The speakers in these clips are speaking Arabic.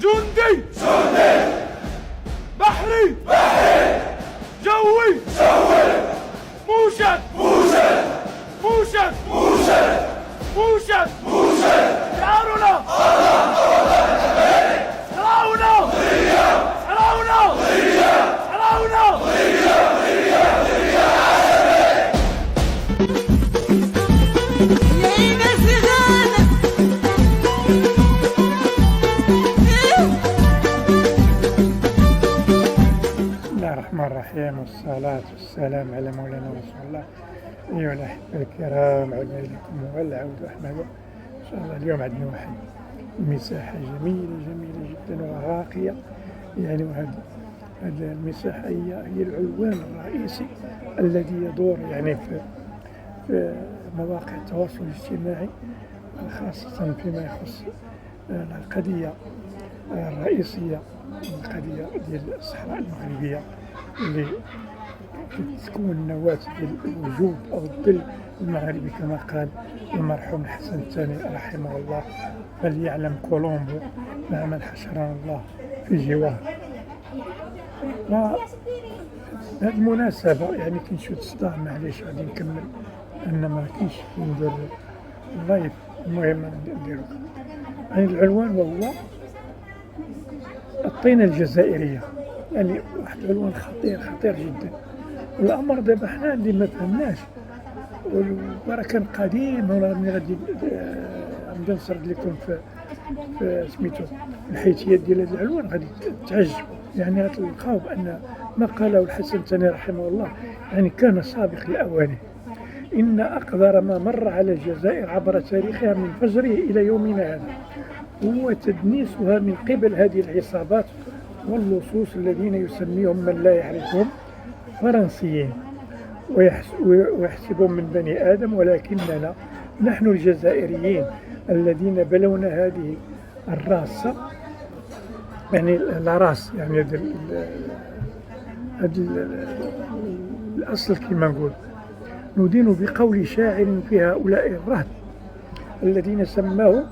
جندي بحري جوي موشد شعارنا الرحمن الرحيم، والصلاة والسلام على مولانا رسول الله. أيها الأحبة الكرام، عدنا إليكم والعود أحمد. إن شاء الله اليوم عندنا واحد مساحة جميلة جدا وراقية، يعني وهذه المساحة هي العنوان الرئيسي الذي يدور يعني في مواقع التواصل الاجتماعي، خاصة فيما يخص القضية الرئيسية، القضية ديال الصحراء المغربية اللي تكون نواة ديال الوجود أو الظل المغربي كما قال المرحوم الحسن الثاني رحمه الله: فليعلم كولومبو مع من حشرنا الله في جوار. هذه المناسبة يعني كنشوف الصداع، معليش غادي نكمل أن ما كاينش ندير لايف، المهم نديرو يعني العنوان وهو الطينة الجزائرية. يعني واحد العنوان خطير جدا. والأمر دابا حنا اللي ما فهمناش، وراه كان قديم، ولا ملي غادي نبدا نسرد لكم في سميتو الحيتيات ديال هذا العنوان غادي تعجبوا. يعني غتلقاو بأن ما قاله الحسن الثاني رحمه الله يعني كان سابق لأوانه. إن أقدر ما مر على الجزائر عبر تاريخها من فجره إلى يومنا هذا هو تدنيسها من قبل هذه العصابات واللصوص الذين يسميهم من لا يعرفهم فرنسيين ويحسبهم من بني آدم، ولكننا نحن الجزائريين الذين بلونا هذه الراسة، يعني الراس، يعني هذا الأصل كما نقول، ندين بقول شاعر في هؤلاء الرهط الذين سماه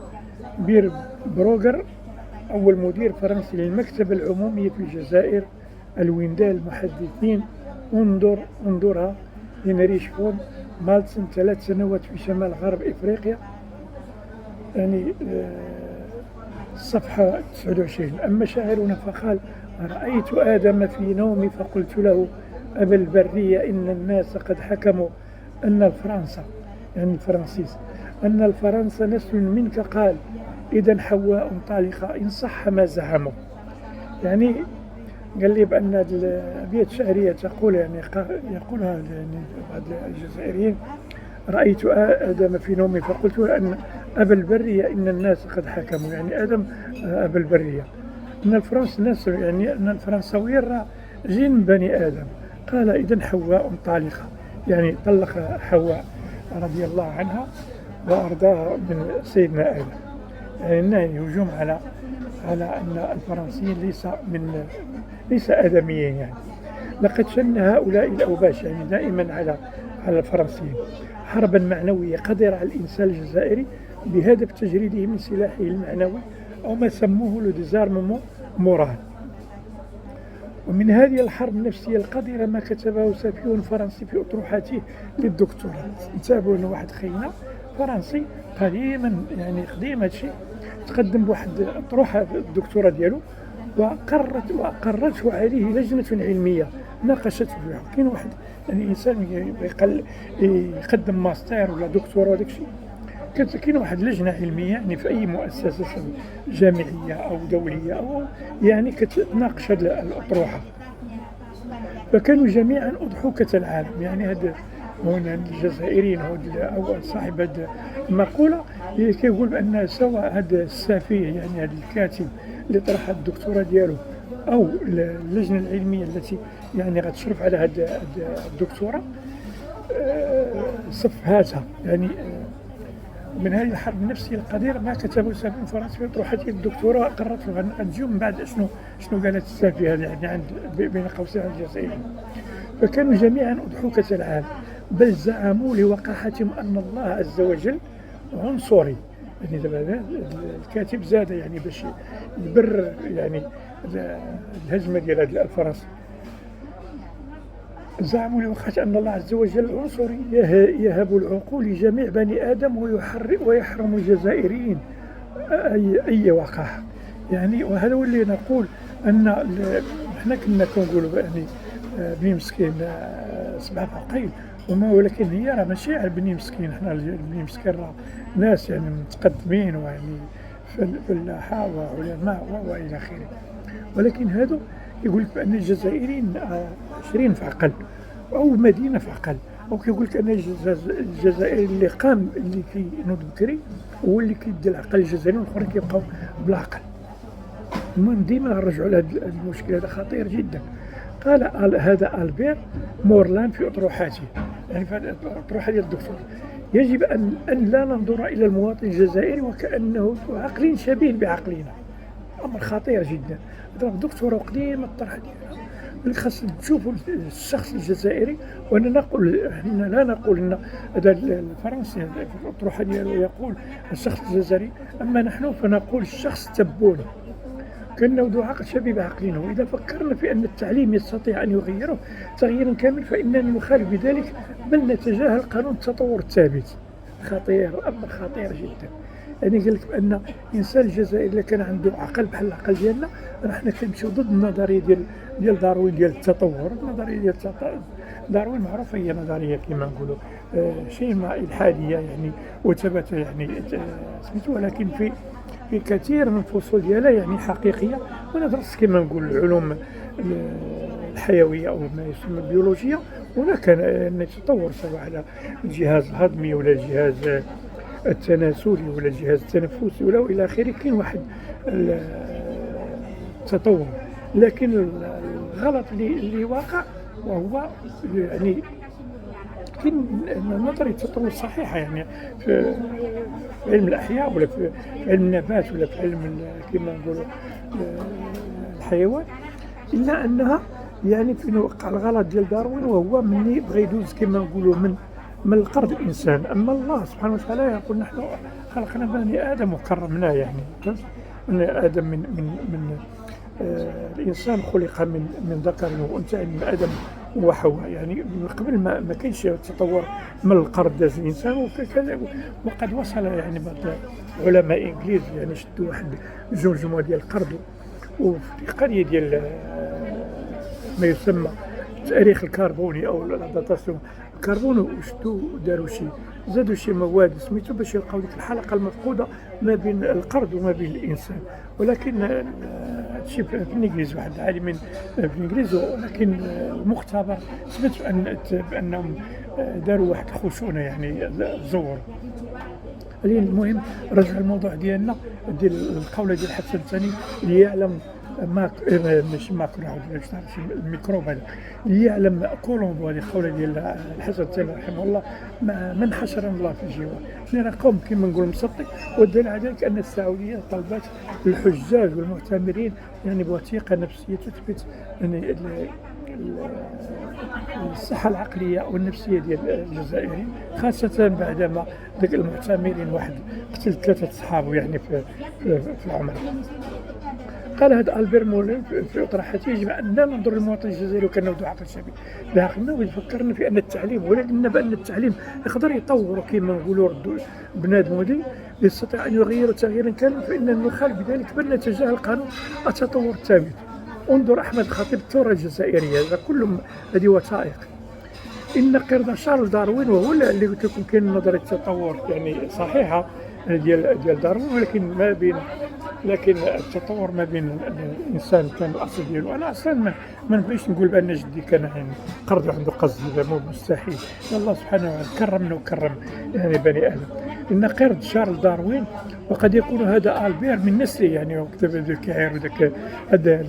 بير بروغر أول مدير فرنسي للمكتبة العمومية في الجزائر: الويندال المحدثين انظرها هنري شفون مالتسن 3 سنوات في شمال غرب إفريقيا، يعني الصفحة 29. أما شاعرنا فقال: رأيت آدم في نومي فقلت له أبا البرية إن الناس قد حكموا أن الفرنسا، يعني الفرنسيس، أن الفرنسا نسل منك. قال: إذا حواء طالقة إن صح ما زعموا. يعني قال لي بأن الأبيات الشعرية تقول، يعني يقولها يعني بعض الجزائريين: رأيت آدم في نومي فقلت أن أبا البرية إن الناس قد حكموا، يعني آدم أبا البرية، أن الفرنس ناس، يعني أن الفرنساويين جين من بني آدم. قال: إذا حواء طالقة، يعني طلق حواء رضي الله عنها وأرضاها من سيدنا آدم. يعني هجوم على أن الفرنسيين ليس آدميين. يعني لقد شن هؤلاء الأوباش يعني دائما على الفرنسيين حربا معنوية قدر على الإنسان الجزائري بهدف تجريده من سلاحه المعنوي، أو ما سموه لو ديزارممون مورال. ومن هذه الحرب النفسية القذرة ما كتبه سفير فرنسي في أطروحاته للدكتوراه. نتابعوا أن واحد خينا فرنسي قديما، يعني قديم هادشي، تقدم بواحد أطروحة الدكتوراه ديالو، وأقرته عليه لجنة علمية ناقشته فيها. كاين واحد يعني إنسان يقدم ماستر ولا دكتوراه وداكشي، كاين واحد لجنة علمية يعني في أي مؤسسة جامعية أو دولية أو يعني كتناقش هذه الأطروحة. فكانوا جميعا أضحوكة العالم. يعني هذا هنا الجزائريين أو صاحب هذه المقولة كيقول بأن سواء هذا السفيه، يعني هذا الكاتب اللي طرح الدكتوراه ديالو، أو اللجنة العلمية التي يعني غتشرف على هذه الدكتوراه، صفهاتها يعني من هذه الحرب النفسية القذرة ما كتبه سفير فرنسي في أطروحته الدكتوراه. قررت غنجيو من بعد شنو قالت السفيه هذه، يعني عند بين قوسين الجزائر. فكانوا جميعا أضحوكة العالم، بل زعموا لوقاحتهم أن الله عز وجل عنصري، يعني دابا الكاتب زاد يعني باش يبرر يعني الهجمة ديال هاد الفرنسي. زعموا لوقت أن الله عز وجل عنصري يهب العقول لجميع بني آدم ويحرم الجزائريين أي وقاحة. يعني وهذا هو اللي نقول أن حنا كنا كنقولوا يعني بني مسكين سبعة فقيل ولكن هي راه ماشي على بني مسكين. حنا بني مسكين راه ناس يعني متقدمين ويعني فلاحة وعلماء وإلى آخره. ولكن هذا يقول لك بأن الجزائريين 20 فعقل أو مدينة فعقل، أو كيقول لك أن الجزائري اللي قام اللي كينوض بكري هو اللي كيدي العقل، الجزائريين الآخرين كيبقاو بلا عقل. المهم ديما نرجعوا لهذا المشكل، هذا خطير جدا. قال هذا ألبير مورلان في أطروحاته، يعني في الأطروحة ديال الدكتور: يجب أن لا ننظر إلى المواطن الجزائري وكأنه ذو عقل شبيه بعقلنا. أمر خطير جدا. الدكتور قديم الطرح ديالها اللي خاص تشوفوا الشخص الجزائري. وانا لا نقول ان هذا الفرنسي في الاطروحه ديالو يقول الشخص الجزائري، اما نحن فنقول الشخص التبوني كأنه ذو عقل شبيه بعقلنا. وإذا فكرنا في أن التعليم يستطيع أن يغيره تغييرا كامل فإننا نخالف بذلك بل نتجاهل قانون التطور الثابت. خطير، أمر خطير جدا. يعني قال لك بأن الإنسان الجزائري اللي كان عنده عقل بحال العقل ديالنا، حنا كنمشيو ضد النظرية ديال داروين ديال التطور. النظرية ديال داروين معروفة، هي نظرية كما نقولوا شيء ما إلحادية يعني وثبت يعني سميتو، ولكن في كثير من الفصول ديالها يعني حقيقية. وانا درست كما نقول العلوم الحيوية أو ما يسمى البيولوجيا، هناك يتطور سواء على الجهاز الهضمي ولا الجهاز التناسلي ولا الجهاز التنفسي ولا إلى آخره. كاين واحد التطور، لكن الغلط اللي واقع وهو يعني كاين نظرية التطور الصحيحة يعني في علم الأحياء ولا في علم النبات ولا في علم كما نقولوا الحيوان، إلا أنها يعني فين وقع الغلط ديال داروين، وهو مني بغى يدوز كما نقولوا من القرد الإنسان. أما الله سبحانه وتعالى يقول نحن خلقنا بني آدم وكرمناه، يعني من آدم من الإنسان خلق من ذكر وأنثى، من آدم وحواء. يعني من قبل ما كاينش تطور من القرد داز الإنسان. وقد وصل يعني بعض علماء إنجليز يعني شدوا واحد الجمجمة ديال القرد، وفي القضية ديال ما يسمى التاريخ الكربوني أو الداتاسيون الكربون، وشدوا داروا زادوا شي مواد سميتو باش يلقاو ديك الحلقة المفقودة ما بين القرد وما بين الإنسان. ولكن هادشي في الانجليز، واحد العالمين في الانجليز، ولكن المختبر ثبت بانهم داروا واحد الخشونه يعني زور. المهم رجع الموضوع ديالنا ديال القوله ديال الحسن الثاني اللي يعلم ماشي ماكرو الميكروب هذا اللي يعلم كولومبو. هذه القوله ديال الحسن الثاني رحمه الله: من حشر الله في الجوار. حنا قوم كما نقول مسطي. والدليل على ذلك ان السعوديه طلبت الحجاج والمعتمرين يعني بوثيقه نفسيه تثبت يعني الصحه العقليه والنفسيه ديال الجزائريين، خاصه بعدما ذاك المعتمرين واحد قتل 3 صحابه يعني في العمره. قال هذا ألبير مورلان في أطروحته: يجب أن لا ننظر للمواطن الجزائري وكأنه ذو عقل شبيه بعقلنا، ويفكرنا في أن التعليم ولكن بأن التعليم يقدر يطور كما نقولوا بنادم ودي يستطيع أن يغير تغييرا كاملا، فإننا نخالف بذلك بل نتجاهل قانون التطور الثابت. انظر أحمد خطيب الثورة الجزائرية، هذا كلهم هذه وثائق. إن قرد شارل داروين، وهو اللي قلت لكم كاين نظرية التطور يعني صحيحة ديال داروين، لكن التطور ما بين الانسان كان الاصل ديالو. انا اصلا ما نبغيش نقول بان جدي كان يعني قرد عنده قصد، هذا مو مستحيل. الله سبحانه وتعالى كرمنا وكرم يعني بني ادم. ان قرد شارل داروين وقد يكون هذا ألبير من نسله، يعني وكتب ذاك وذاك هذا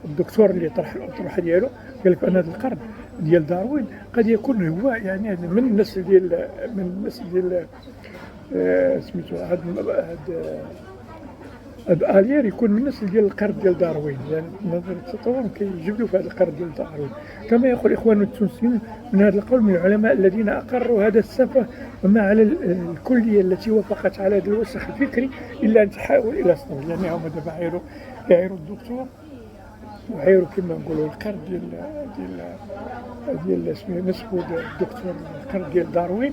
الدكتور اللي طرح الاطروحه ديالو قال لك ان هذا القرد ديال داروين قد يكون هو يعني من النسل ديال سميتو هذا هذا اليير يكون من نسل ديال القرد ديال داروين، يعني نظريه التطور كيجبدوا في هذا القرد ديال داروين. كما يقول اخواننا التونسيون من هذا القول من العلماء الذين اقروا هذا السفه، وما على الكليه التي وافقت على هذا الوسخ الفكري الا ان تحاول الى الصبر. يعني هما دابا يعيروا الدكتور وعيروا كما نقولوا القرد ديال اسمه نسبوا الدكتور القرد ديال داروين،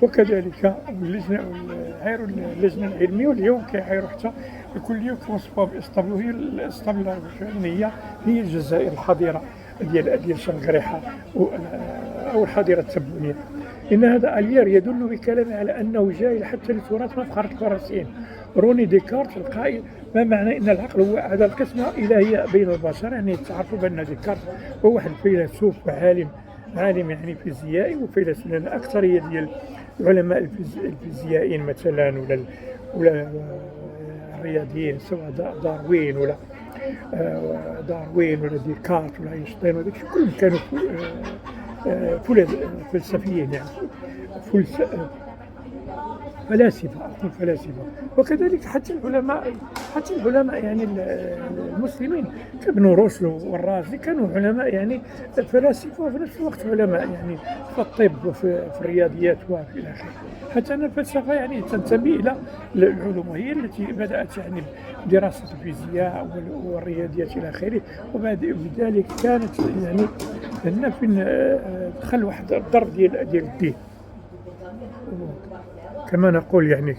وكذلك عيروا اللجنه العلميه، واليوم كيعيروا حتى الكليه وكيوصفوها باسطبل، وهي الاسطبل هي الجزائر الحضيره ديال شنقريحه او الحضيره التبونيه. ان هذا اليير يدل بكلامه على انه جاهل حتى لتراث مفخره الفرنسيين روني ديكارت القائل ما معنى ان العقل هو اعدى القسمه الهيه بين البشر. يعني تعرفوا بان ديكارت هو واحد الفيلسوف وعالم يعني فيزيائي وفيلسوف، لان اكثريه ديال العلماء الفيزيائيين مثلا ولا الرياضيين سواء داروين ولا ديكارت ولا اينشتاين وداك الشيء كلهم كانوا فلسفيين، يعني فلاسفه. وكذلك حتى العلماء يعني المسلمين كابن رشد والرازي كانوا علماء يعني فلاسفه وفي نفس الوقت علماء يعني في الطب وفي الرياضيات وفي الاخر. حتى ان الفلسفه يعني تنتمي الى العلوم، وهي التي بدات يعني دراسه الفيزياء والرياضيات الى اخره، وبذلك كانت يعني لنا فين دخل واحد الضرب ديال الدين. كما نقول يعني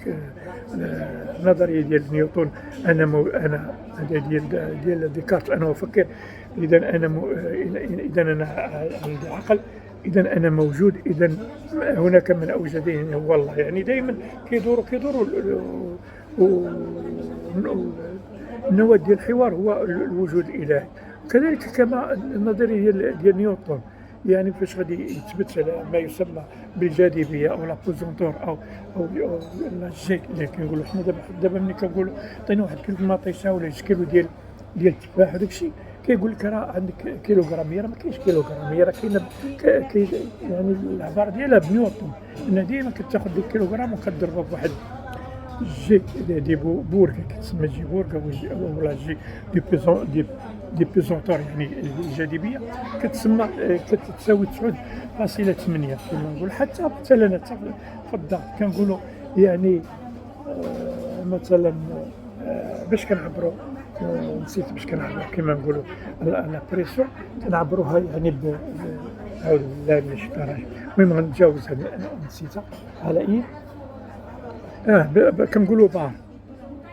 نظريه ديال نيوتن انا ديال ديكارت انا افكر، اذا انا عندي عقل، اذا انا موجود، اذا هناك من اوجدني هو الله. يعني دائما كيدوروا النواه ديال الحوار هو الوجود الالهي. كذلك كما النظريه ديال نيوتن، يعني فاش غادي يثبت ما يسمى بالجاذبيه او لا بوزونتور او لا جي اللي كنقولوا حنا دابا ملي كنقولوا عطينا واحد كيلو مطيشه ولا 2 كيلو ديال التفاح وداك الشيء، كيقول لك راه عندك كيلوغرام. راه ما كاينش كيلوغرام، راه كاينه يعني العباره ديالها بنيوتن، ان ديما كتاخذ ديك كيلوغرام وكتضربها بواحد جي دي بورغ كتسمى جي بورغ ولا جي دي بيزونتور، يعني الجاذبيه كتساوي 9.8 كما نقول. حتى مثلا في الضغط كنقولوا يعني مثلا باش كنعبروا نسيت باش كنعبروا كما نقولوا لا بريسيون كنعبروها يعني اعوذ بالله من الشيطان. المهم غنتجاوز هذه نسيتها على ايه كنقولوا بار،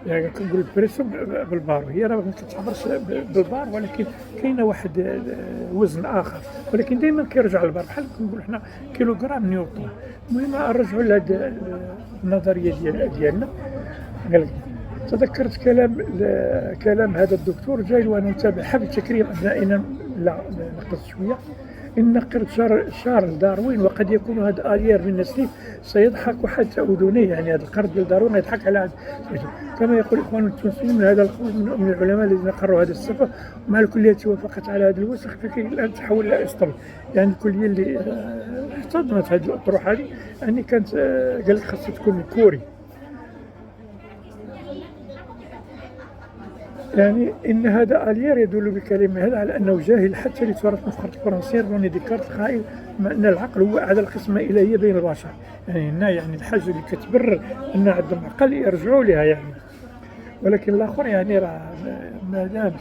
يعني كنقول البريسيون بالبار، وهي راه ما كتعبرش بالبار، ولكن كاينه واحد وزن اخر، ولكن دائما كيرجع للبار بحال كنقول حنا كيلوغرام نيوتن. المهم نرجعوا لهذه النظريه ديالنا. تذكرت كلام هذا الدكتور جاي وانا نتابعها بتكريم ابنائنا. لا نقص شويه. إن نقرت شارل داروين وقد يكون هذا اليير من نسله سيضحك حتى أذنيه، يعني هذا القرد ديال داروين يضحك على هذا. كما يقول إخواننا التونسيين من هذا القول من العلماء الذين قرروا هذا السفه، مع الكلية التي وافقت على هذا الوسخ فكي الآن تحول إلى إسطبل. يعني الكلية اللي احتضنت هذه الأطروحة هذه يعني كانت قال لك خاصها تكون كوري. يعني إن هذا اليير يدل بكلمة هذا على أنه جاهل حتى لتراث مفخرة الفرنسيين روني ديكارت قائل أن العقل هو أعدى القسمة الإلهية بين البشر. يعني هنا يعني الحاجة اللي كتبرر أن عندهم عقل يرجعوا لها يعني. ولكن الآخر يعني راه مادام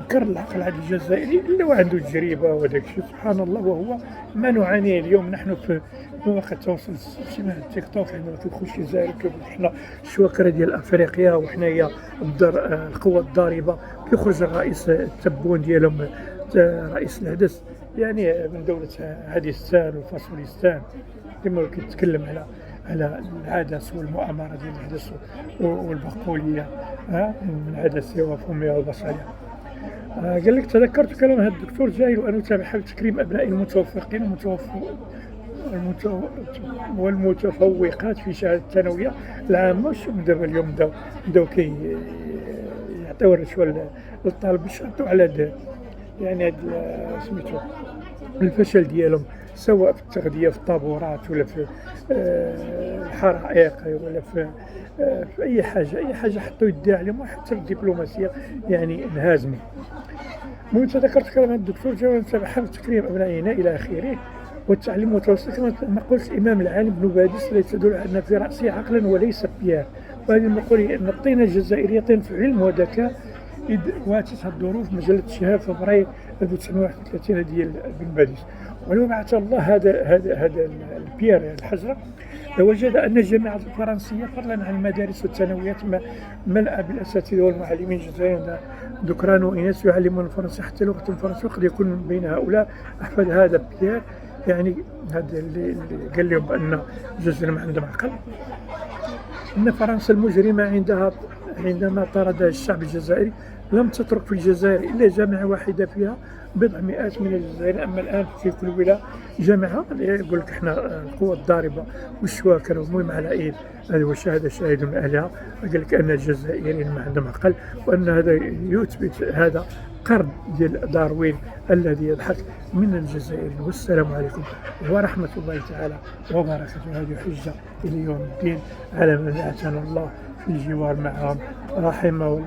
نكر العقل عند الجزائري إلا عنده تجربة وداك الشيء سبحان الله. وهو ما نعانيه اليوم نحن في مواقع التواصل الاجتماعي التيك توك، عندما كيخش الجزائر كيقول حنا الشواكره ديال افريقيا وحنايا القوه الضاربه، كيخرج الرئيس التبون ديالهم رئيس الحدث يعني من دوله هاديستان وفاصوليستان، كما كيتكلم على العدس والمؤامره ديال الحدث والبقوليه من عدسها وفمها وبصرها. قال لك تذكرت كلام هذا الدكتور جاهل وأنا أتابعها بتكريم أبناء المتوفقين والمتفوقات في شهادة الثانوية العامة. شوف دابا اليوم بداو يعطيو الرشوة للطالب باش يردوا على هذا يعني هذا سميتو الفشل ديالهم سواء في التغذية في الطابورات ولا في الحرائق ولا في أي حاجة حطوا يدي عليهم، وحتى الدبلوماسية يعني انهزموا. المهم ذكرت كلام الدكتور جواد حفظ تكريم أبنائنا إلى آخره، والتعليم المتوسط كما نقول الإمام العالم بن باديس الذي تدل على أن في رأسه عقلا وليس بيار. وهذه المقولة أن الطين الجزائرية طين في علم وذكاء، إذ واتتها الظروف مجلة شهاب فبراير 1931 ديال بن باديس. ولو بعث الله هذا البيير الحجرة لوجد أن الجامعة الفرنسية فضلا عن المدارس والثانويات ملأ بالأساتذة والمعلمين الجزائريين ذكران وإناث يعلمون الفرنسية حتى لغة الفرنسية، وقد يكون من بين هؤلاء أحفاد هذا بيير، يعني هذا اللي قال لهم بأن الجزائر ما عندهم عقل. إن فرنسا المجرمة عندما طردها الشعب الجزائري لم تترك في الجزائر إلا جامعة واحدة فيها بضع مئات من الجزائريين. أما الآن في كل ولاية جامعة، يقول لك احنا القوة الضاربة والشواكر والمهم على إيد هذه وشهادة شاهد من أهلها، قال لك أن الجزائريين ما عندهم عقل، وأن هذا يثبت هذا قرن ديال داروين الذي يضحك من الجزائريين. والسلام عليكم ورحمة الله تعالى وبركاته. هذه حجة إلى يوم الدين على من أتانا الله في الجوار معهم، رحمه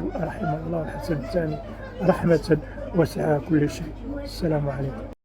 الله الحسن الثاني رحمة وسع كل شيء. السلام عليكم.